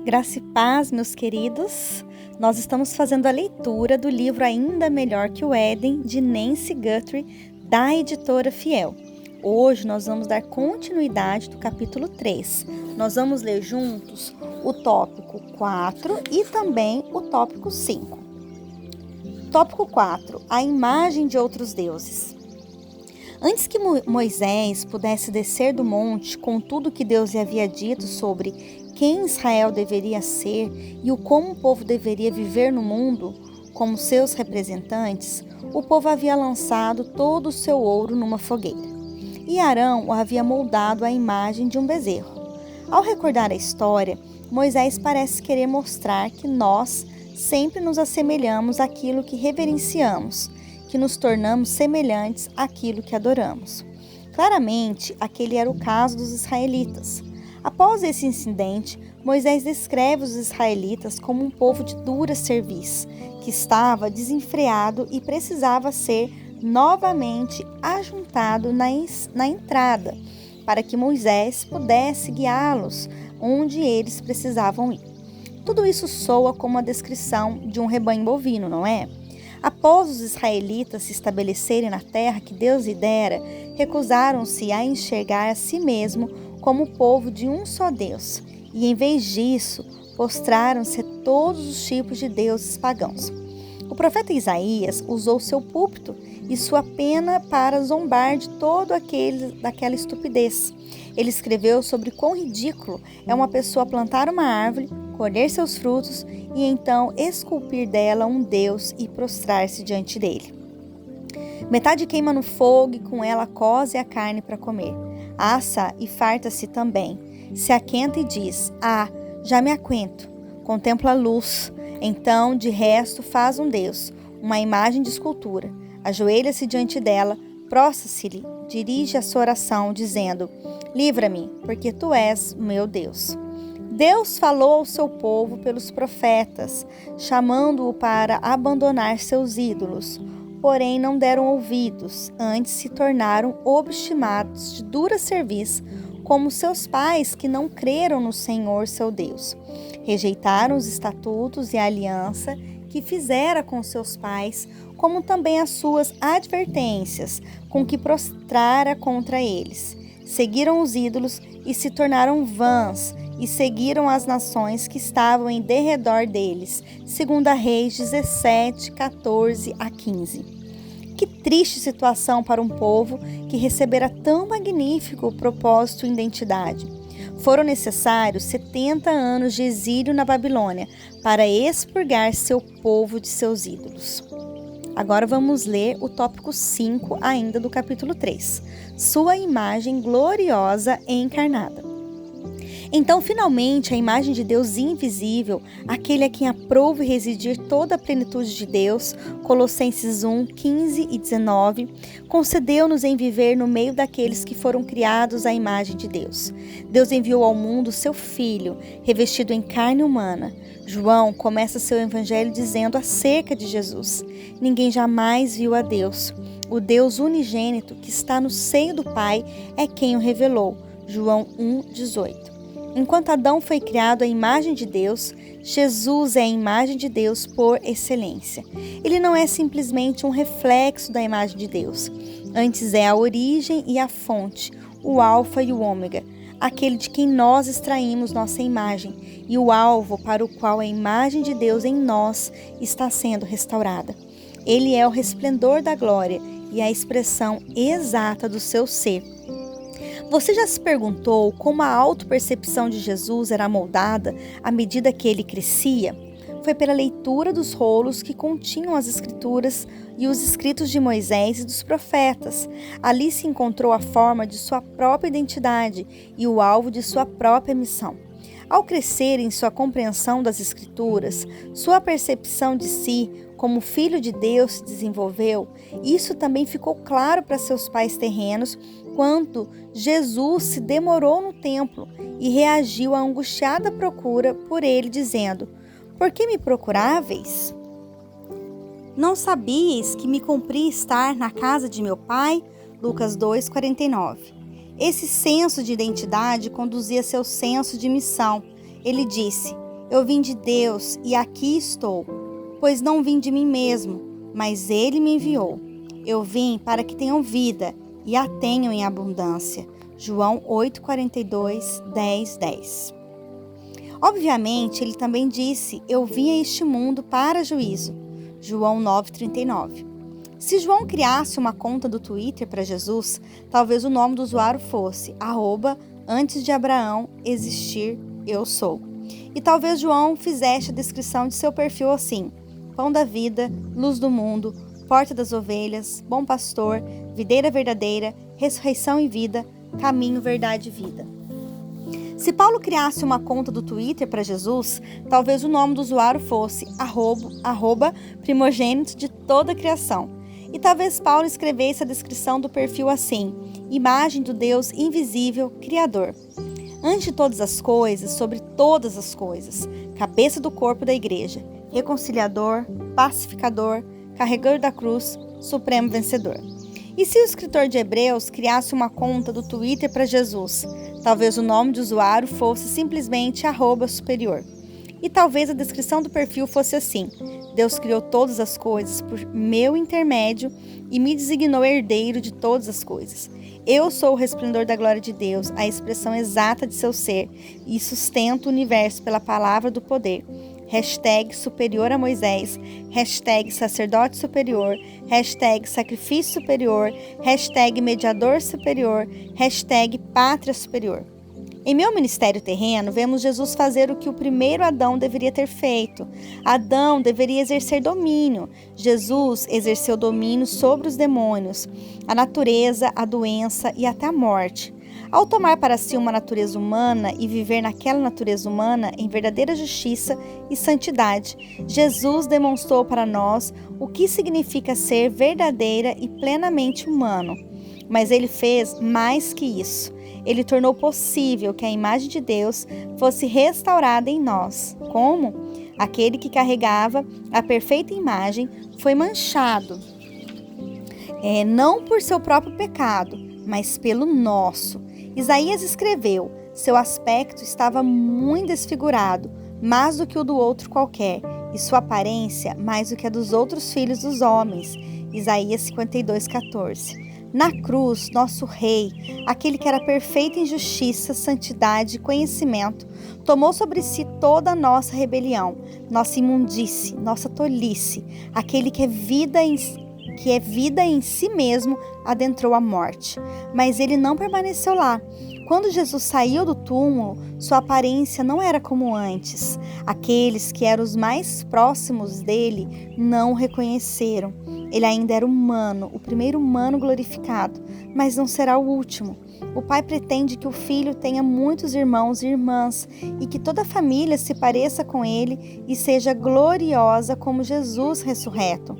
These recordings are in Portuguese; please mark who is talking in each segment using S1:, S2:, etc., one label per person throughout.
S1: Graça e paz, meus queridos. Nós estamos fazendo a leitura do livro Ainda Melhor que o Éden, de Nancy Guthrie, da editora Fiel. Hoje nós vamos dar continuidade do capítulo 3. Nós vamos ler juntos o tópico 4 e também o tópico 5. Tópico 4. A imagem de outros deuses. Antes que Moisés pudesse descer do monte com tudo que Deus lhe havia dito sobre quem Israel deveria ser e o como o povo deveria viver no mundo como seus representantes, o povo havia lançado todo o seu ouro numa fogueira. E Arão o havia moldado à imagem de um bezerro. Ao recordar a história, Moisés parece querer mostrar que nós sempre nos assemelhamos àquilo que reverenciamos, que nos tornamos semelhantes àquilo que adoramos. Claramente, aquele era o caso dos israelitas. Após esse incidente, Moisés descreve os israelitas como um povo de dura cerviz, que estava desenfreado e precisava ser novamente ajuntado na entrada, para que Moisés pudesse guiá-los onde eles precisavam ir. Tudo isso soa como a descrição de um rebanho bovino, não é? Após os israelitas se estabelecerem na terra que Deus lhe dera, recusaram-se a enxergar a si mesmo como povo de um só Deus, e em vez disso, prostraram-se a todos os tipos de deuses pagãos. O profeta Isaías usou seu púlpito e sua pena para zombar de todo daquela estupidez. Ele escreveu sobre quão ridículo é uma pessoa plantar uma árvore, colher seus frutos e então esculpir dela um Deus e prostrar-se diante dele. Metade queima no fogo e com ela coze a carne para comer. Assa e farta-se também. Se aquenta e diz: já me aquento. Contempla a luz. Então, de resto, faz um Deus, uma imagem de escultura. Ajoelha-se diante dela, prostra-se-lhe, dirige a sua oração, dizendo: livra-me, porque tu és o meu Deus. Deus falou ao seu povo pelos profetas, chamando-o para abandonar seus ídolos. Porém, não deram ouvidos, antes se tornaram obstinados de dura cerviz, como seus pais que não creram no Senhor seu Deus. Rejeitaram os estatutos e a aliança que fizera com seus pais, como também as suas advertências, com que prostrara contra eles. Seguiram os ídolos e se tornaram vãs, e seguiram as nações que estavam em derredor deles. 2 Reis 17, 14 a 15. Que triste situação para um povo que recebera tão magnífico propósito e identidade. Foram necessários 70 anos de exílio na Babilônia para expurgar seu povo de seus ídolos. Agora vamos ler o tópico 5 ainda do capítulo 3. Sua imagem gloriosa e encarnada. Então, finalmente, a imagem de Deus invisível, aquele a quem aprove residir toda a plenitude de Deus, Colossenses 1, 15 e 19, concedeu-nos em viver no meio daqueles que foram criados à imagem de Deus. Deus enviou ao mundo seu Filho, revestido em carne humana. João começa seu evangelho dizendo acerca de Jesus: ninguém jamais viu a Deus. O Deus unigênito que está no seio do Pai é quem o revelou. João 1, 18. Enquanto Adão foi criado à imagem de Deus, Jesus é a imagem de Deus por excelência. Ele não é simplesmente um reflexo da imagem de Deus. Antes é a origem e a fonte, o alfa e o ômega, aquele de quem nós extraímos nossa imagem e o alvo para o qual a imagem de Deus em nós está sendo restaurada. Ele é o resplendor da glória e a expressão exata do seu ser. Você já se perguntou como a autopercepção de Jesus era moldada à medida que ele crescia? Foi pela leitura dos rolos que continham as escrituras e os escritos de Moisés e dos profetas. Ali se encontrou a forma de sua própria identidade e o alvo de sua própria missão. Ao crescer em sua compreensão das escrituras, sua percepção de si como filho de Deus se desenvolveu. Isso também ficou claro para seus pais terrenos quando Jesus se demorou no templo e reagiu à angustiada procura por ele, dizendo: por que me procuráveis? Não sabíeis que me cumpria estar na casa de meu pai? Lucas 2:49. Esse senso de identidade conduzia seu senso de missão. Ele disse: Eu vim de Deus e aqui estou, pois não vim de mim mesmo, mas Ele me enviou. Eu vim para que tenham vida e a tenham em abundância. João 8:42, 10:10. Obviamente, ele também disse, eu vim a este mundo para juízo. João 9:39. Se João criasse uma conta do Twitter para Jesus, talvez o nome do usuário fosse @antes de Abraão existir, eu sou. E talvez João fizesse a descrição de seu perfil assim: pão da vida, luz do mundo, porta das ovelhas, bom pastor, videira verdadeira, ressurreição e vida, caminho, verdade e vida. Se Paulo criasse uma conta do Twitter para Jesus, talvez o nome do usuário fosse @primogênito de toda a criação. E talvez Paulo escrevesse a descrição do perfil assim: imagem do Deus invisível, Criador. Antes de todas as coisas, sobre todas as coisas, cabeça do corpo da igreja, reconciliador, pacificador, carregador da cruz, supremo vencedor. E se o escritor de Hebreus criasse uma conta do Twitter para Jesus, talvez o nome de usuário fosse simplesmente @superior. E talvez a descrição do perfil fosse assim: Deus criou todas as coisas por meu intermédio e me designou herdeiro de todas as coisas. Eu sou o resplendor da glória de Deus, a expressão exata de seu ser, e sustento o universo pela palavra do poder. #superior a Moisés, #sacerdote superior, #sacrifício superior, #mediador superior, #pátria superior. Em meu ministério terreno, vemos Jesus fazer o que o primeiro Adão deveria ter feito. Adão deveria exercer domínio. Jesus exerceu domínio sobre os demônios, a natureza, a doença e até a morte. Ao tomar para si uma natureza humana e viver naquela natureza humana em verdadeira justiça e santidade, Jesus demonstrou para nós o que significa ser verdadeira e plenamente humano. Mas ele fez mais que isso. Ele tornou possível que a imagem de Deus fosse restaurada em nós. Como? Aquele que carregava a perfeita imagem foi manchado, não por seu próprio pecado, mas pelo nosso. Isaías escreveu: seu aspecto estava muito desfigurado, mais do que o do outro qualquer, e sua aparência mais do que a dos outros filhos dos homens. Isaías 52:14. Na cruz, nosso Rei, aquele que era perfeito em justiça, santidade e conhecimento, tomou sobre si toda a nossa rebelião, nossa imundície, nossa tolice. Aquele que é vida em si mesmo adentrou a morte. Mas ele não permaneceu lá. Quando Jesus saiu do túmulo, sua aparência não era como antes. Aqueles que eram os mais próximos dele não o reconheceram. Ele ainda era humano, o primeiro humano glorificado, mas não será o último. O Pai pretende que o Filho tenha muitos irmãos e irmãs e que toda a família se pareça com ele e seja gloriosa como Jesus ressurreto.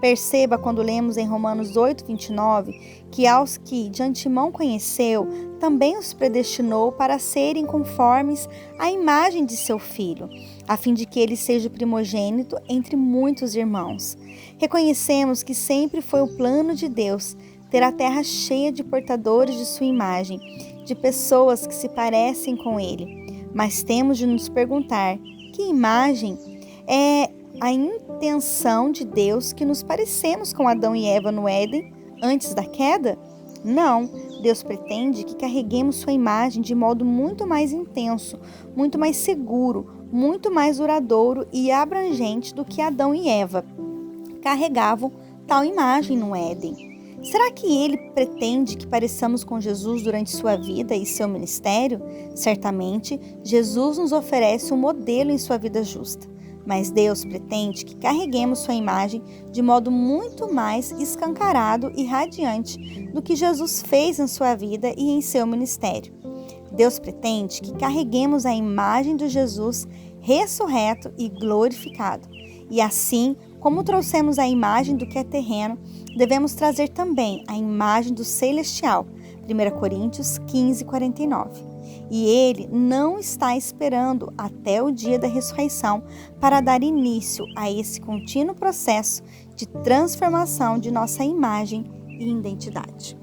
S1: Perceba quando lemos em Romanos 8:29 que aos que de antemão conheceu, também os predestinou para serem conformes à imagem de seu Filho, a fim de que ele seja o primogênito entre muitos irmãos. Reconhecemos que sempre foi o plano de Deus ter a terra cheia de portadores de sua imagem, de pessoas que se parecem com ele. Mas temos de nos perguntar: que imagem é a intenção de Deus que nos parecemos com Adão e Eva no Éden antes da queda? Não, Deus pretende que carreguemos sua imagem de modo muito mais intenso, muito mais seguro, muito mais duradouro e abrangente do que Adão e Eva carregavam tal imagem no Éden. Será que ele pretende que pareçamos com Jesus durante sua vida e seu ministério? Certamente, Jesus nos oferece um modelo em sua vida justa. Mas Deus pretende que carreguemos sua imagem de modo muito mais escancarado e radiante do que Jesus fez em sua vida e em seu ministério. Deus pretende que carreguemos a imagem de Jesus ressurreto e glorificado. E assim, como trouxemos a imagem do que é terreno, devemos trazer também a imagem do celestial. 1 Coríntios 15:49. E ele não está esperando até o dia da ressurreição para dar início a esse contínuo processo de transformação de nossa imagem e identidade.